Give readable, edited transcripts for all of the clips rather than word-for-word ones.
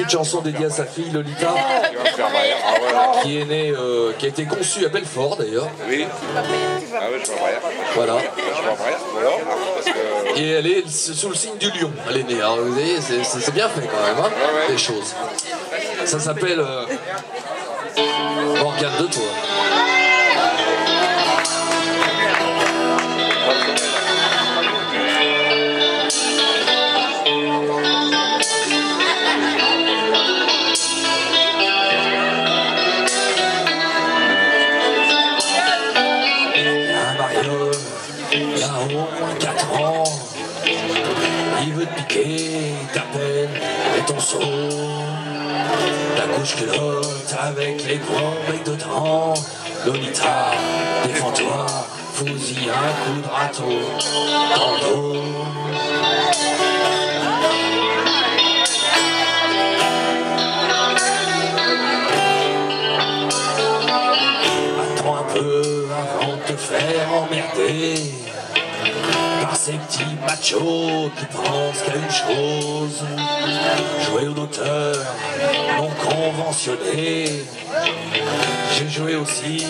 petite chanson dédiée à sa fille Lolita, qui est née, qui a été conçue à Belfort d'ailleurs. Oui. Ah oui, je vois rien. Voilà. Je vois rien. Voilà. Parce que... Et elle est sous le signe du lion, elle est née. Alors vous voyez, c'est bien fait quand même, hein, ouais. les choses. Ça s'appelle Morgane de toi. Il a au moins 4 ans, il veut te piquer ta peine et ton seau, ta couche culotte avec les grands becs dedans. Lolita, défends-toi, fous-y un coup de râteau dans le dos. Attends un peu avant de te faire emmerder par ces petits machos qui pensent qu'à une chose, jouer aux auteurs non conventionnés. J'ai joué aussi,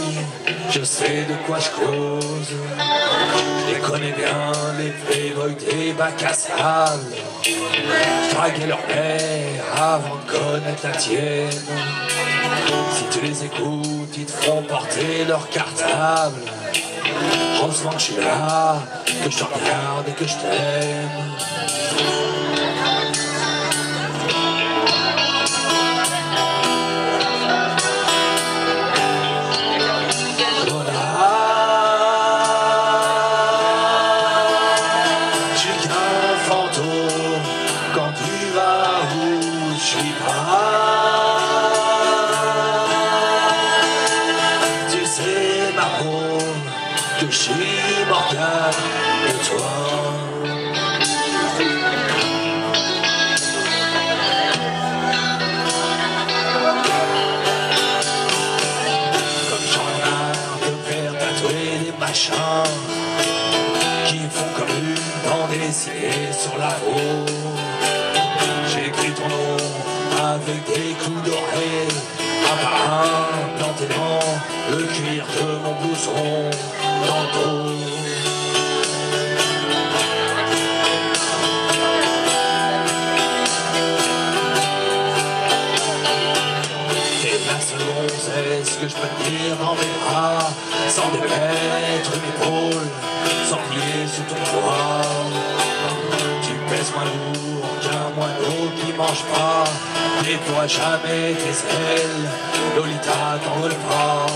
je sais de quoi je cause. Je les connais bien, les playboys des bacs à sable. Je draguais leur mère avant de connaître la tienne. Si tu les écoutes, ils te feront porter leur cartable. Heureusement que je suis là, que je te regarde et que je t'aime. Voilà, je suis qu'un fantôme quand tu vas où je suis pas. Tu sais ma pauvre, que je suis Morgane de toi. Comme j'en ai marre de faire tatouer des machins qui font comme une bande dessinée sur la peau. J'ai écrit ton nom avec des clous dorés, un par un planté dans le cuir de mon blouson dans le dos. T'es la seule gonzesse que je peux tenir dans mes bras, sans démettre mes épaules, sans plier sous ton poids. Tu pèses moins lourd qu'un moineau qui mange pas, déploie jamais tes ailes, Lolita t'envole pas,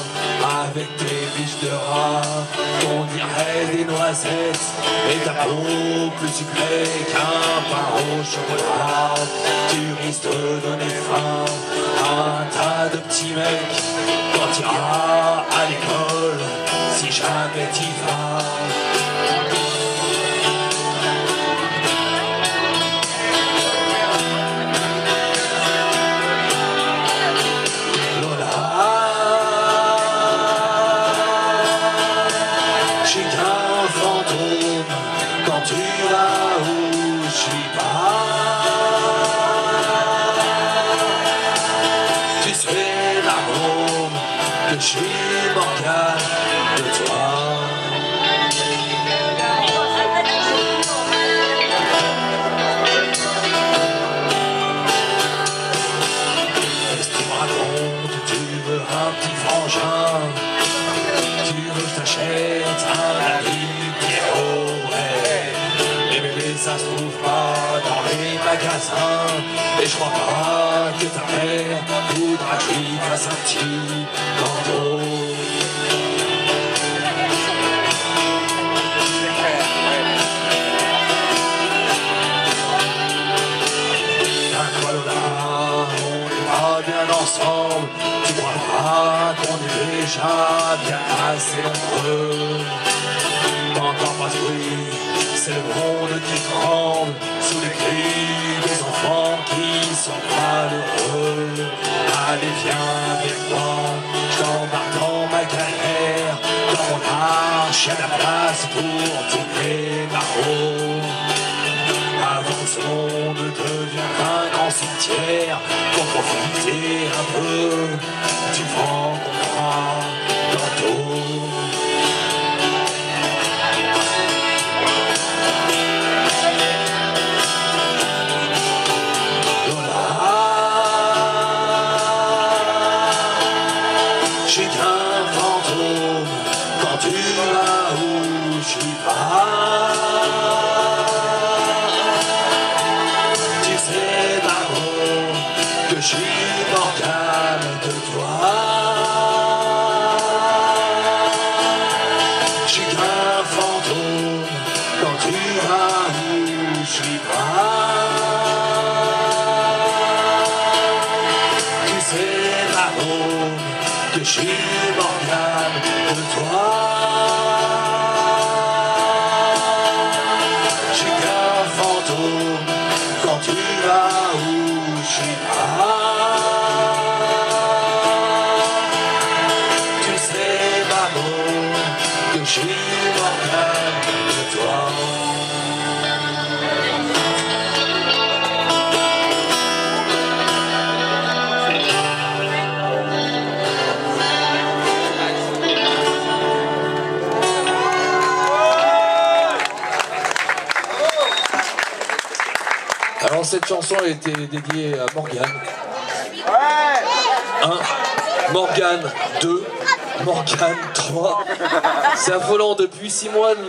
avec tes biches de rat, on dirait des noisettes, et ta peau plus sucrée qu'un pain au chocolat. Tu risques de donner faim à un tas de petits mecs quand tu iras à l'école, si jamais t'y vas. Je suis qu'un fantôme quand tu vas où je suis pas. Tu sais ma môme que je suis Morgane de toi. Qu'est-ce que tu me racontes? Tu veux un petit frangin? Tu veux que je t'achète un habit Pierrot, ouais. Les bébés ça se trouve pas dans les magasins, et je crois pas que ta mère voudra que je lui fasse un petit bandeau. On est pas bien ensemble, tu crois pas qu'on est déjà bien assez nombreux. T'entends pas ce bruit, c'est le monde qui tremble sous les cris des enfants qui sont malheureux. Allez viens avec moi, je t'embarque dans ma galère, dans mon arche y'a la place pour tourner ma roue. Avant que ce monde devienne un grand cimetière, profiter un peu du vent qu'on prend tantôt. Je suis qu'un fantôme quand tu vas où je suis pas. Tu sais, Margot, que je suis Morgane de toi. Je suis qu'un fantôme quand tu vas où je suis pas. Tu sais, Margot, que je suis Morgane de toi. Je suis qu'un fantôme quand tu vas où je suis pas. Tu sais, Margot, que je suis Morgane de toi. Alors cette chanson a été dédiée à Morgane. 1, Morgane 2, Morgane 3. C'est affolant, depuis 6 mois, le